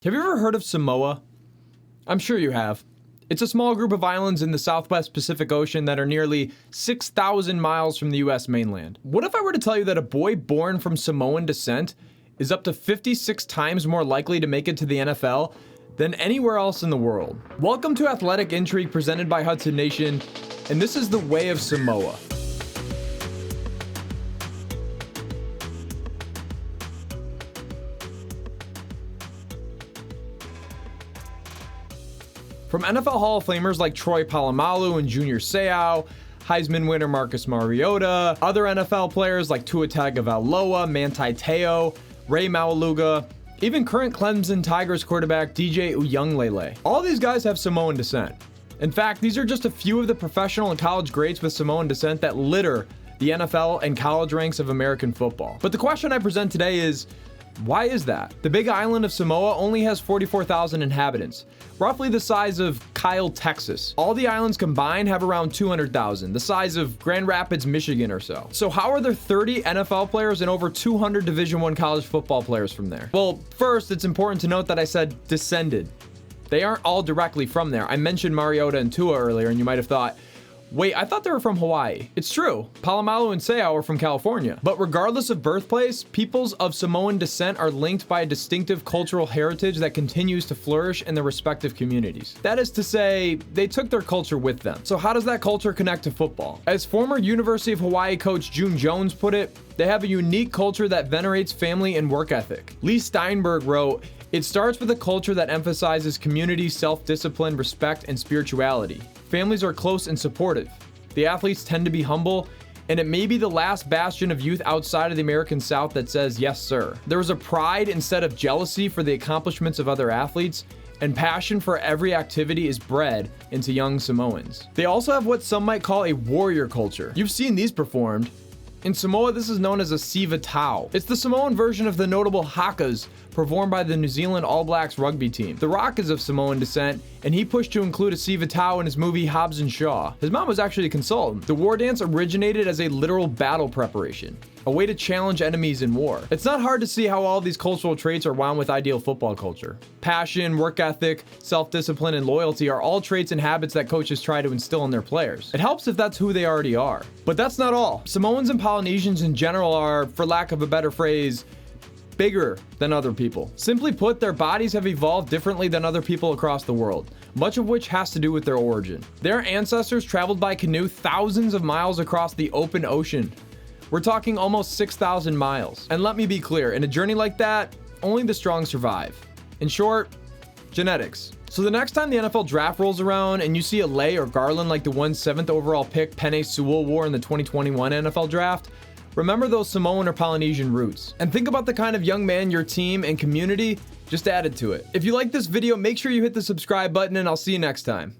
Have you ever heard of Samoa? I'm sure you have. It's a small group of islands in the southwest Pacific Ocean that are nearly 6,000 miles from the US mainland. What if I were to tell you that a boy born from Samoan descent is up to 56 times more likely to make it to the NFL than anywhere else in the world? Welcome to Athletic Intrigue presented by Hudson Nation, and this is the Way of Samoa. From NFL Hall of Famers like Troy Polamalu and Junior Seau, Heisman winner Marcus Mariota, other NFL players like Tua Tagovailoa, Manti Te'o, Ray Maualuga, even current Clemson Tigers quarterback DJ Uiagalelei. All these guys have Samoan descent. In fact, these are just a few of the professional and college greats with Samoan descent that litter the NFL and college ranks of American football. But the question I present today is, why is that? The big island of Samoa only has 44,000 inhabitants, roughly the size of Kyle, Texas. All the islands combined have around 200,000, the size of Grand Rapids, Michigan or so. So how are there 30 NFL players and over 200 Division I college football players from there? Well, first, it's important to note that I said descended. They aren't all directly from there. I mentioned Mariota and Tua earlier, and you might have thought, wait, I thought they were from Hawaii. It's true, Polamalu and Seau are from California. But regardless of birthplace, peoples of Samoan descent are linked by a distinctive cultural heritage that continues to flourish in their respective communities. That is to say, they took their culture with them. So how does that culture connect to football? As former University of Hawaii coach June Jones put it, they have a unique culture that venerates family and work ethic. Lee Steinberg wrote, "It starts with a culture that emphasizes community, self-discipline, respect, and spirituality. Families are close and supportive. The athletes tend to be humble, and it may be the last bastion of youth outside of the American South that says, yes, sir. There is a pride instead of jealousy for the accomplishments of other athletes, and passion for every activity is bred into young Samoans." They also have what some might call a warrior culture. You've seen these performed. In Samoa, this is known as a siva tau. It's the Samoan version of the notable hakas performed by the New Zealand All Blacks rugby team. The Rock is of Samoan descent, and he pushed to include a siva tau in his movie Hobbs and Shaw. His mom was actually a consultant. The war dance originated as a literal battle preparation, a way to challenge enemies in war. It's not hard to see how all these cultural traits are wound with ideal football culture. Passion, work ethic, self-discipline, and loyalty are all traits and habits that coaches try to instill in their players. It helps if that's who they already are. But that's not all. Samoans and Polynesians in general are, for lack of a better phrase, bigger than other people. Simply put, their bodies have evolved differently than other people across the world, much of which has to do with their origin. Their ancestors traveled by canoe thousands of miles across the open ocean. We're talking almost 6,000 miles. And let me be clear, in a journey like that, only the strong survive. In short, genetics. So the next time the NFL draft rolls around and you see a Lay or Garland like the 7th overall pick Penei Sewell wore in the 2021 NFL draft, remember those Samoan or Polynesian roots. And think about the kind of young man your team and community just added to it. If you like this video, make sure you hit the subscribe button, and I'll see you next time.